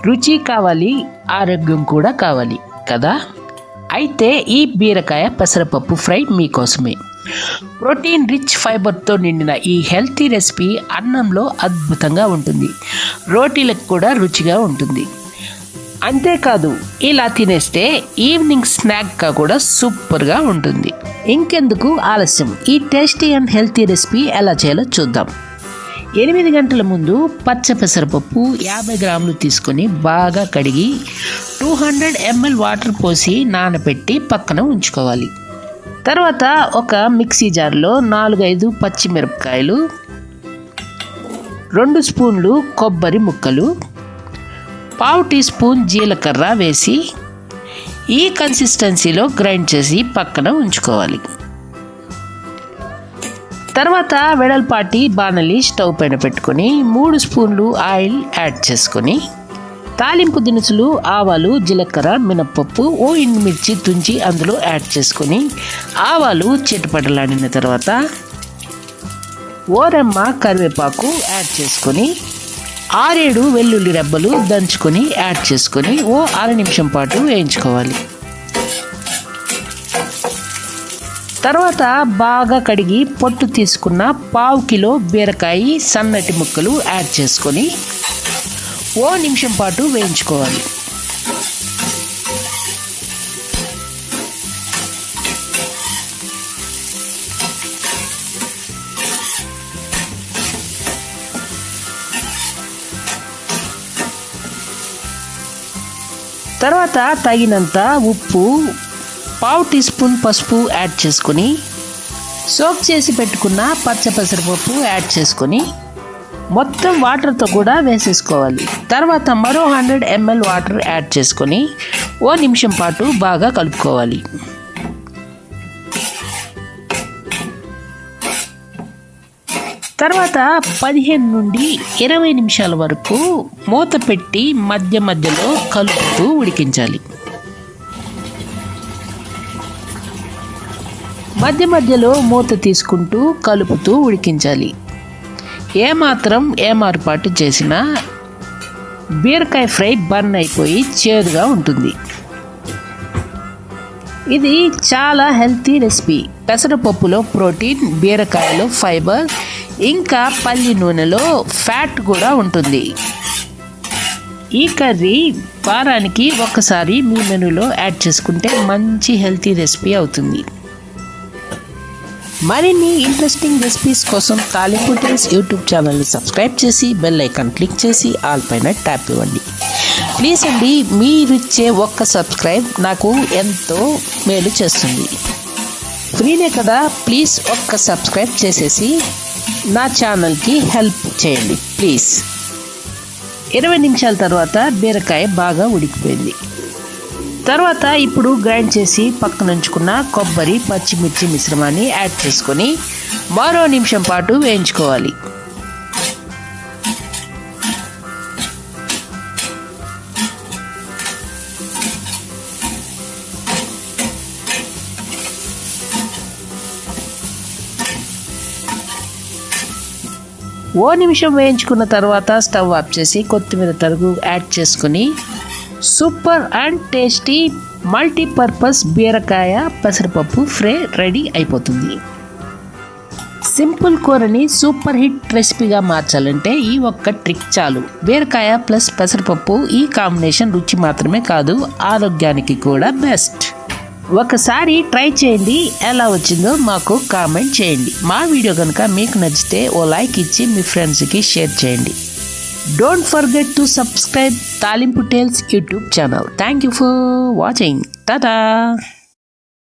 రుచి కావాలి, ఆరోగ్యం కూడా కావాలి కదా. అయితే ఈ బీరకాయ పెసరపప్పు ఫ్రై మీకోసమే. ప్రోటీన్ రిచ్ ఫైబర్తో నిండిన ఈ హెల్తీ రెసిపీ అన్నంలో అద్భుతంగా ఉంటుంది, రోటీలకు కూడా రుచిగా ఉంటుంది. అంతేకాదు, ఇలా తినేస్తే ఈవినింగ్ స్నాక్గా కూడా సూపర్గా ఉంటుంది. ఇంకెందుకు ఆలస్యం, ఈ టేస్టీ అండ్ హెల్తీ రెసిపీ ఎలా చేయాలో చూద్దాం. 8 గంటల ముందు పచ్చ పెసరపప్పు 50 గ్రాములు తీసుకొని బాగా కడిగి 200 ml వాటర్ పోసి నానబెట్టి పక్కన ఉంచుకోవాలి. తర్వాత ఒక మిక్సీ జార్లో 4-5 పచ్చిమిరపకాయలు, 2 స్పూన్లు కొబ్బరి ముక్కలు, 1/2 టీ స్పూన్ జీలకర్ర వేసి ఈ కన్సిస్టెన్సీలో గ్రైండ్ చేసి పక్కన ఉంచుకోవాలి. తర్వాత వెడల్పాటి బాణలి స్టవ్ పైన పెట్టుకొని 3 స్పూన్లు ఆయిల్ యాడ్ చేసుకొని తాలింపు దినుసులు ఆవాలు, జీలకర్ర, మినప్పప్పు, ఎండుమిర్చి తుంచి అందులో యాడ్ చేసుకొని ఆవాలు చిటపటలాడిన తర్వాత ఓరెమ్మ కరివేపాకు యాడ్ చేసుకొని 6-7 వెల్లుల్లి రెబ్బలు దంచుకొని యాడ్ చేసుకొని ఓ 1/2 నిమిషం పాటు వేయించుకోవాలి. తర్వాత బాగా కడిగి పొట్టు తీసుకున్న 1/2 కిలో బీరకాయ సన్నటి ముక్కలు యాడ్ చేసుకొని ఓ నిమిషం పాటు వేయించుకోవాలి. తర్వాత తగినంత ఉప్పు, 1/2 టీ స్పూన్ పసుపు యాడ్ చేసుకొని సోక్ చేసి పెట్టుకున్న పచ్చ పెసరపప్పు యాడ్ చేసుకొని మొత్తం వాటర్తో కూడా వేసేసుకోవాలి. తర్వాత మరో 100 ml వాటర్ యాడ్ చేసుకొని ఓ నిమిషం పాటు బాగా కలుపుకోవాలి. తర్వాత 15 నుండి 20 నిమిషాల వరకు మూత పెట్టి మధ్య మధ్యలో కలుపుతూ ఉడికించాలి. మధ్య మధ్యలో మూత తీసుకుంటూ కలుపుతూ ఉడికించాలి. ఏమాత్రం ఏమారుపాటు చేసినా బీరకాయ ఫ్రై బర్న్ అయిపోయి చేదుగా ఉంటుంది. ఇది చాలా హెల్తీ రెసిపీ. పెసరపప్పులో ప్రోటీన్, బీరకాయలో ఫైబర్, ఇంకా పల్లి నూనెలో ఫ్యాట్ కూడా ఉంటుంది. ఈ కర్రీ వారానికి ఒకసారి మీ మెనూలో యాడ్ చేసుకుంటే మంచి హెల్తీ రెసిపీ అవుతుంది. మరిన్ని ఇంట్రెస్టింగ్ రెసిపీస్ కోసం తాలింపు టేల్స్ యూట్యూబ్ ఛానల్ని సబ్స్క్రైబ్ చేసి బెల్ ఐకాన్ క్లిక్ చేసి ఆల్ పైన ట్యాప్ ఇవ్వండి. ప్లీజ్ అండి, మీరిచ్చే ఒక్క సబ్స్క్రైబ్ నాకు ఎంతో మేలు చేస్తుంది. ఫ్రీనే కదా, ప్లీజ్ ఒక్క సబ్స్క్రైబ్ చేసేసి నా ఛానల్కి హెల్ప్ చేయండి ప్లీజ్. 20 నిమిషాల తర్వాత బీరకాయ బాగా ఉడికిపోయింది. తర్వాత ఇప్పుడు గ్రైండ్ చేసి పక్కన ఉంచుకున్న కొబ్బరి, పచ్చిమిర్చి మిశ్రమాన్ని యాడ్ చేసుకొని మరో నిమిషం పాటు వేయించుకోవాలి. ఓ నిమిషం వేయించుకున్న తర్వాత స్టవ్ ఆఫ్ చేసి కొత్తిమీర తరుగు యాడ్ చేసుకుని సూపర్ అండ్ టేస్టీ మల్టీపర్పస్ బీరకాయ పెసరపప్పు ఫ్రై రెడీ అయిపోతుంది. సింపుల్ కూరని సూపర్ హిట్ రెసిపీగా మార్చాలంటే ఈ ఒక్క ట్రిక్ చాలు. బీరకాయ ప్లస్ పెసరపప్పు ఈ కాంబినేషన్ రుచి మాత్రమే కాదు, ఆరోగ్యానికి కూడా బెస్ట్. ఒకసారి ట్రై చేయండి, ఎలా వచ్చిందో మాకు కామెంట్ చేయండి. మా వీడియో కనుక మీకు నచ్చితే ఓ లైక్ ఇచ్చి మీ ఫ్రెండ్స్కి షేర్ చేయండి. Don't forget to subscribe Talimpu Tales YouTube channel. Thank you for watching. Tada!